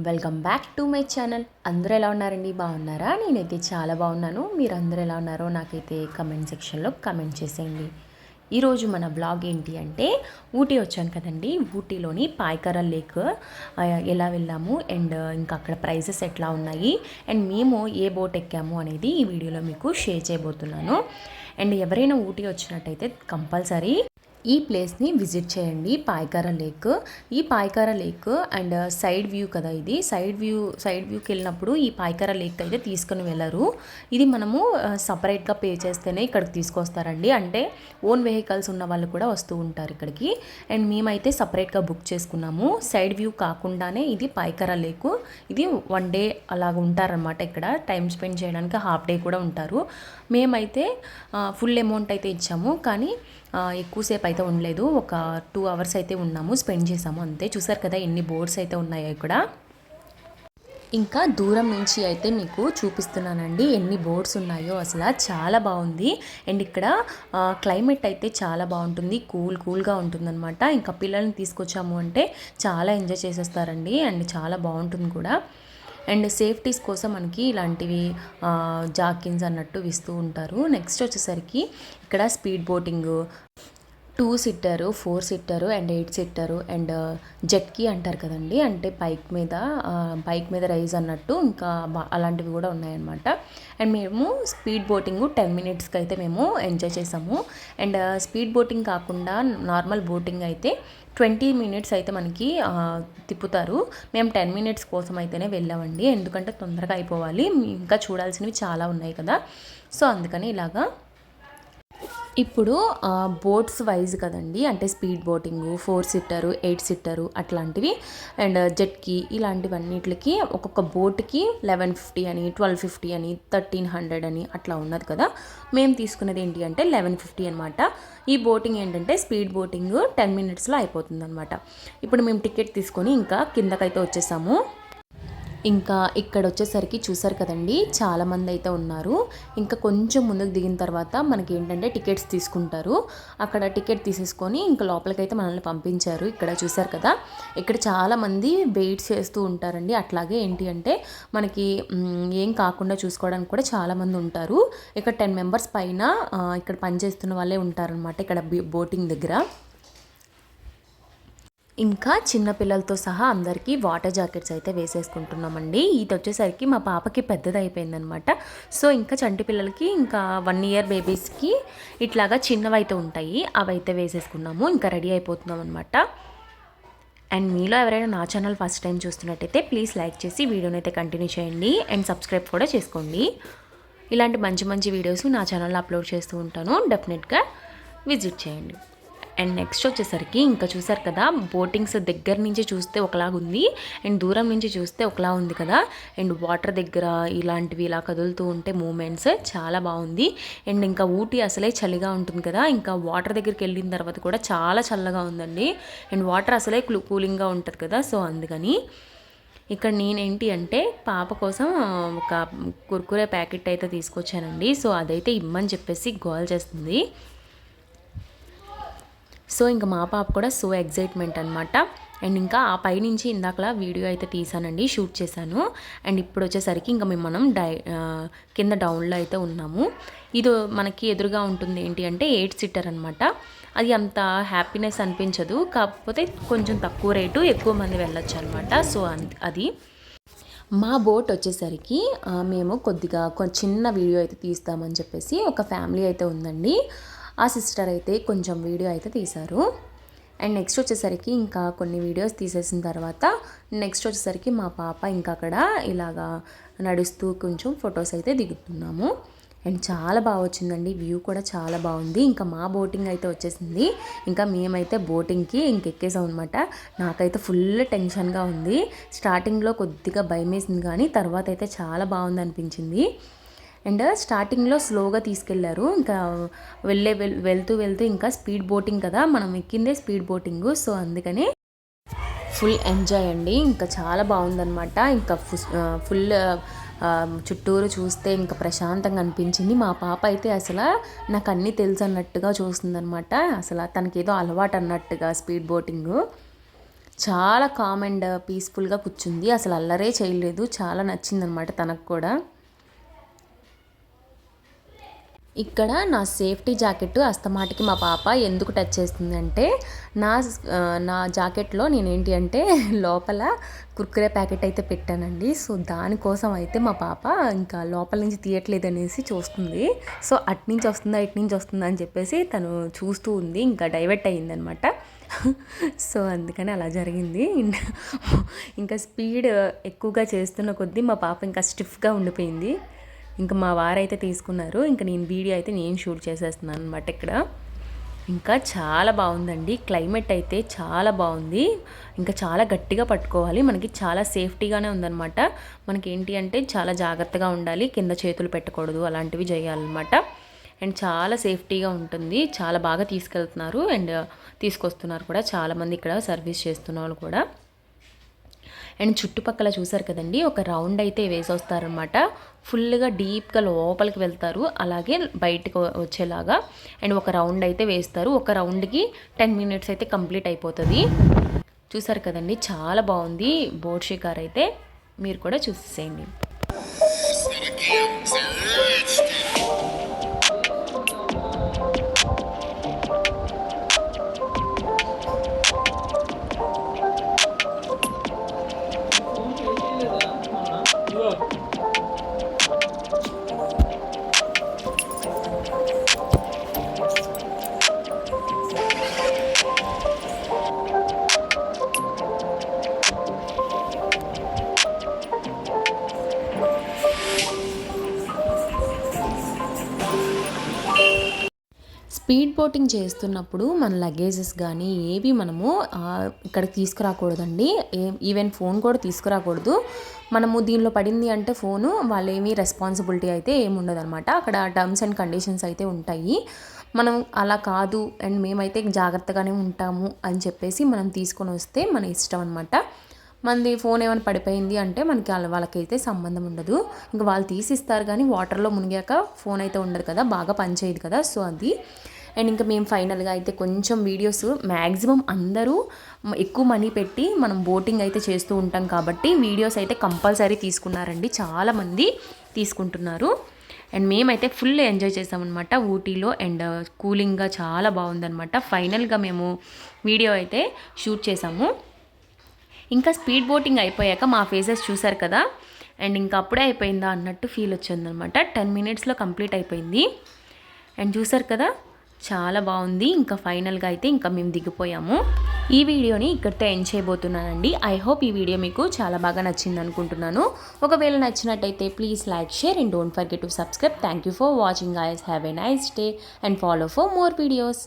Welcome back to my channel. అందరూ ఎలా ఉన్నారండి? బాగున్నారా? నేనైతే చాలా బాగున్నాను. మీరు అందరూ ఎలా ఉన్నారో నాకైతే కమెంట్ సెక్షన్లో కమెంట్ చేసేయండి. ఈరోజు మన బ్లాగ్ ఏంటి అంటే ఊటీ వచ్చాను కదండి. ఊటీలోని పాయకరా లేక్ ఎలా వెళ్ళాము అండ్ ఇంకా అక్కడ ప్రైజెస్ ఎట్లా ఉన్నాయి అండ్ మేము ఏ బోట్ ఎక్కాము అనేది ఈ వీడియోలో మీకు షేర్ చేయబోతున్నాను. అండ్ ఎవరైనా ఊటీ వచ్చినట్టయితే కంపల్సరీ ఈ ప్లేస్ని విజిట్ చేయండి, పాయకరా లేక్. ఈ పాయకరా లేక్ అండ్ సైడ్ వ్యూ కదా, ఇది సైడ్ వ్యూకి వెళ్ళినప్పుడు ఈ పాయకరా లేక్ అయితే తీసుకుని వెళ్ళరు. ఇది మనము సపరేట్గా పే చేస్తేనే ఇక్కడికి తీసుకొస్తారండి. అంటే ఓన్ వెహికల్స్ ఉన్న వాళ్ళు కూడా వస్తూ ఉంటారు ఇక్కడికి. అండ్ మేమైతే సపరేట్గా బుక్ చేసుకున్నాము. సైడ్ వ్యూ కాకుండానే ఇది పాయకరా లేక్. ఇది 1 డే అలాగ ఉంటారనమాట. ఇక్కడ టైం స్పెండ్ చేయడానికి హాఫ్ డే కూడా ఉంటారు. మేమైతే ఫుల్ అమౌంట్ అయితే ఇచ్చాము, కానీ ఎక్కువసేపు అయితే ఉండలేదు. ఒక 2 అవర్స్ అయితే ఉన్నాము, స్పెండ్ చేసాము అంతే. చూసారు కదా ఎన్ని బోర్డ్స్ అయితే ఉన్నాయో ఇక్కడ. ఇంకా దూరం నుంచి అయితే మీకు చూపిస్తున్నానండి ఎన్ని బోర్డ్స్ ఉన్నాయో. అసలు చాలా బాగుంది. అండ్ ఇక్కడ క్లైమేట్ అయితే చాలా బాగుంటుంది, కూల్గా ఉంటుందన్నమాట. ఇంకా పిల్లల్ని తీసుకొచ్చాము అంటే చాలా ఎంజాయ్ చేసేస్తారండి అండ్ చాలా బాగుంటుంది కూడా. అండ్ సేఫ్టీస్ కోసం మనకి ఇలాంటివి జాకిన్స్ అన్నట్టు ఇస్తూ ఉంటారు. నెక్స్ట్ వచ్చేసరికి ఇక్కడ speed boating, 2 seater, 4 seater and 8 seater and జెట్కి అంటారు కదండి, అంటే బైక్ మీద రైజ్ అన్నట్టు ఇంకా అలాంటివి కూడా ఉన్నాయన్నమాట. అండ్ మేము స్పీడ్ బోటింగ్ 10 మినిట్స్కి అయితే మేము ఎంజాయ్ చేసాము. అండ్ స్పీడ్ బోటింగ్ కాకుండా నార్మల్ బోటింగ్ అయితే 20 మినిట్స్ అయితే మనకి తిప్పుతారు. మేము 10 మినిట్స్ కోసం అయితేనే వెళ్ళామండి, ఎందుకంటే తొందరగా అయిపోవాలి, ఇంకా చూడాల్సినవి చాలా ఉన్నాయి కదా. సో అందుకని ఇలాగా. ఇప్పుడు బోట్స్ వైజ్ కదండి, అంటే స్పీడ్ బోటింగ్ 4 సీటర్, 8 సీటర్ అట్లాంటివి అండ్ జెట్కి ఇలాంటివన్నిటికి ఒక్కొక్క బోట్కి 1150 అని, 1250 అని, 1300 అని అట్లా ఉన్నది కదా. మేము తీసుకున్నది ఏంటి అంటే 1150 అనమాట. ఈ బోటింగ్ ఏంటంటే స్పీడ్ బోటింగ్ 10 మినిట్స్లో అయిపోతుంది అనమాట. ఇప్పుడు మేము టికెట్ తీసుకొని ఇంకా కిందకైతే వచ్చేసాము. ఇంకా ఇక్కడ వచ్చేసరికి చూసారు కదండి చాలామంది అయితే ఉన్నారు. ఇంకా కొంచెం ముందుకు దిగిన తర్వాత మనకి ఏంటంటే టికెట్స్ తీసుకుంటారు. అక్కడ టికెట్ తీసేసుకొని ఇంకా లోపలికైతే మనల్ని పంపించారు. ఇక్కడ చూసారు కదా, ఇక్కడ చాలామంది వెయిట్ చేస్తూ ఉంటారండి. అట్లాగే ఏంటి అంటే మనకి ఏం కాకుండా చూసుకోవడానికి కూడా చాలామంది ఉంటారు. ఇక్కడ 10 మెంబర్స్ పైన ఇక్కడ పనిచేస్తున్న వాళ్ళే ఉంటారనమాట ఇక్కడ బోటింగ్ దగ్గర. ఇంకా చిన్నపిల్లలతో సహా అందరికీ వాటర్ జాకెట్స్ అయితే వేసేసుకుంటున్నామండి. ఇది వచ్చేసరికి మా పాపకి పెద్దది అయిపోయిందనమాట. సో ఇంకా చంటి పిల్లలకి ఇంకా 1 ఇయర్ బేబీస్కి ఇట్లాగా చిన్నవైతే ఉంటాయి, అవైతే వేసేసుకున్నాము. ఇంకా రెడీ అయిపోతున్నాం అనమాట. అండ్ మీలో ఎవరైనా నా ఛానల్ ఫస్ట్ టైం చూస్తున్నట్టయితే ప్లీజ్ లైక్ చేసి వీడియోని అయితే కంటిన్యూ చేయండి అండ్ సబ్స్క్రైబ్ కూడా చేసుకోండి. ఇలాంటి మంచి మంచి వీడియోస్ నా ఛానల్లో అప్లోడ్ చేస్తూ ఉంటాను, డెఫినెట్గా విజిట్ చేయండి. అండ్ నెక్స్ట్ వచ్చేసరికి ఇంకా చూసారు కదా, బోటింగ్స్ దగ్గర నుంచి చూస్తే ఒకలాగా ఉంది అండ్ దూరం నుంచి చూస్తే ఒకలా ఉంది కదా. అండ్ వాటర్ దగ్గర ఇలాంటివి ఇలా కదులుతూ ఉంటే మూమెంట్స్ చాలా బాగుంది. అండ్ ఇంకా ఊటీ అసలే చలిగా ఉంటుంది కదా, ఇంకా వాటర్ దగ్గరికి వెళ్ళిన తర్వాత కూడా చాలా చల్లగా ఉందండి. అండ్ వాటర్ అసలే కూలింగ్గా ఉంటుంది కదా. సో అందుకని ఇక్కడ నేనేంటి అంటే పాప కోసం ఒక కుర్కురే ప్యాకెట్ అయితే తీసుకొచ్చానండి. సో అదైతే ఇమ్మని చెప్పేసి గోల్ చేస్తుంది. సో ఇంకా మా పాప కూడా సో ఎగ్జైట్మెంట్ అనమాట. అండ్ ఇంకా ఆ పైనుంచి ఇందాకలా వీడియో అయితే తీసానండి, షూట్ చేశాను. అండ్ ఇప్పుడు వచ్చేసరికి ఇంకా మనం కింద డౌన్లో అయితే ఉన్నాము. ఇది మనకి ఎదురుగా ఉంటుంది ఏంటి అంటే 8 సీటర్ అనమాట. అది అంత హ్యాపీనెస్ అనిపించదు, కాకపోతే కొంచెం తక్కువ రేటు, ఎక్కువ మంది వెళ్ళొచ్చు అనమాట. సో అది మా బోట్ వచ్చేసరికి మేము కొద్దిగా చిన్న వీడియో అయితే తీస్తామని చెప్పేసి ఒక ఫ్యామిలీ అయితే ఉందండి. ఆ సిస్టర్ అయితే కొంచెం వీడియో అయితే తీశారు. అండ్ నెక్స్ట్ వచ్చేసరికి ఇంకా కొన్ని వీడియోస్ తీసేసిన తర్వాత నెక్స్ట్ వచ్చేసరికి మా పాప ఇంకా అక్కడ ఇలాగా నడుస్తూ కొంచెం ఫొటోస్ అయితే దిగుతున్నాము. అండ్ చాలా బాగా వచ్చిందండి, వ్యూ కూడా చాలా బాగుంది. ఇంకా మా బోటింగ్ అయితే వచ్చేసింది. ఇంకా మేమైతే బోటింగ్కి ఇంకెక్కేసాం అనమాట. నాకైతే ఫుల్ టెన్షన్గా ఉంది. స్టార్టింగ్లో కొద్దిగా భయం వేసింది, కానీ తర్వాత అయితే చాలా బాగుంది అనిపించింది. అండ్ స్టార్టింగ్లో స్లోగా తీసుకెళ్లారు. ఇంకా వెళ్తూ ఇంకా స్పీడ్ బోటింగ్ కదా, మనం ఎక్కిందే స్పీడ్ బోటింగ్. సో అందుకని ఫుల్ ఎంజాయ్ అండి. ఇంకా చాలా బాగుందనమాట. ఇంకా ఫుల్ చుట్టూరు చూస్తే ఇంకా ప్రశాంతంగా అనిపించింది. మా పాప అయితే అసలు నాకు అన్నీ తెలుసు అన్నట్టుగా చూస్తుందనమాట. అసలు తనకేదో అలవాటు అన్నట్టుగా స్పీడ్ బోటింగ్ చాలా కామ్ అండ్ పీస్ఫుల్గా కూర్చుంది, అసలు అల్లరే చేయలేదు, చాలా నచ్చిందనమాట తనకు కూడా. ఇక్కడ నా సేఫ్టీ జాకెట్ అస్తమాటికి మా పాప ఎందుకు టచ్ చేస్తుందంటే, నా నా జాకెట్లో నేనేంటి అంటే లోపల కుర్కురే ప్యాకెట్ అయితే పెట్టానండి. సో దానికోసం అయితే మా పాప ఇంకా లోపల నుంచి తీయట్లేదనేసి చూస్తుంది. సో అట్నుంచి వస్తుందా ఇట్నుంచి వస్తుందా అని చెప్పేసి తను చూస్తూ ఉంది, ఇంకా డైవర్ట్ అయ్యిందనమాట. సో అందుకని అలా జరిగింది. ఇంకా స్పీడ్ ఎక్కువగా చేస్తున్న కొద్దీ మా పాప ఇంకా స్టిఫ్గా ఉండిపోయింది. ఇంకా మా వారైతే తీసుకున్నారు, ఇంకా నేను వీడియో అయితే నేను షూట్ చేసేస్తున్నాను అనమాట ఇక్కడ. ఇంకా చాలా బాగుందండి, క్లైమేట్ అయితే చాలా బాగుంది. ఇంకా చాలా గట్టిగా పట్టుకోవాలి, మనకి చాలా సేఫ్టీగానే ఉందన్నమాట. మనకి ఏంటి అంటే చాలా జాగ్రత్తగా ఉండాలి, కింద చేతులు పెట్టకూడదు, అలాంటివి చేయాలన్నమాట. అండ్ చాలా సేఫ్టీగా ఉంటుంది, చాలా బాగా తీసుకెళ్తున్నారు అండ్ తీసుకొస్తున్నారు కూడా చాలామంది ఇక్కడ సర్వీస్ చేస్తున్న వాళ్ళు కూడా. అండ్ చుట్టుపక్కల చూసారు కదండి, ఒక రౌండ్ అయితే వేసి వస్తారనమాట. ఫుల్గా డీప్గా లోపలికి వెళ్తారు, అలాగే బయటకు వచ్చేలాగా. అండ్ ఒక రౌండ్ అయితే వేస్తారు, ఒక రౌండ్కి 10 minutes అయితే కంప్లీట్ అయిపోతుంది. చూసారు కదండి, చాలా బాగుంది బోట్ షికార్ అయితే, మీరు కూడా చూసేయండి. స్పీడ్ బోటింగ్ చేస్తున్నప్పుడు మన లగేజెస్ కానీ ఏవి మనము ఇక్కడికి తీసుకురాకూడదండి. ఈవెన్ ఫోన్ కూడా తీసుకురాకూడదు. మనము దీనిలో పడింది అంటే ఫోను, వాళ్ళు ఏమీ రెస్పాన్సిబిలిటీ అయితే ఏముండదు అనమాట. అక్కడ టర్మ్స్ అండ్ కండిషన్స్ అయితే ఉంటాయి. మనం అలా కాదు అండ్ మేమైతే జాగ్రత్తగానే ఉంటాము అని చెప్పేసి మనం తీసుకొని వస్తే మన ఇష్టం అనమాట. మనది ఫోన్ ఏమైనా పడిపోయింది అంటే మనకి వాళ్ళకైతే సంబంధం ఉండదు. ఇంకా వాళ్ళు తీసిస్తారు, కానీ వాటర్లో మునిగాక ఫోన్ అయితే ఉండదు కదా, బాగా పనిచేయదు కదా. సో అది. అండ్ ఇంకా మేము ఫైనల్గా అయితే కొంచెం వీడియోస్, మ్యాక్సిమం అందరూ ఎక్కువ మనీ పెట్టి మనం బోటింగ్ అయితే చేస్తూ ఉంటాం కాబట్టి వీడియోస్ అయితే కంపల్సరీ తీసుకున్నారండి, చాలామంది తీసుకుంటున్నారు. అండ్ మేమైతే ఫుల్ ఎంజాయ్ చేసామన్నమాట ఊటీలో. అండ్ కూలింగ్గా చాలా బాగుందన్నమాట. ఫైనల్గా మేము వీడియో అయితే షూట్ చేసాము. ఇంకా స్పీడ్ బోటింగ్ అయిపోయాక మా ఫేసెస్ చూసారు కదా, అండ్ ఇంకా అప్పుడే అయిపోయిందా అన్నట్టు ఫీల్ వచ్చిందనమాట. 10 minutesలో కంప్లీట్ అయిపోయింది. అండ్ చూసారు కదా, చాలా బాగుంది. ఇంకా ఫైనల్గా అయితే ఇంకా మేము దిగిపోయాము. ఈ వీడియోని ఇక్కడితో ఎండ్ చేయబోతున్నానండి. ఐ హోప్ ఈ వీడియో మీకు చాలా బాగా నచ్చింది అనుకుంటున్నాను. ఒకవేళ నచ్చినట్టయితే please like, share and don't forget to subscribe. Thank you for watching guys. Have a nice day and follow for more videos.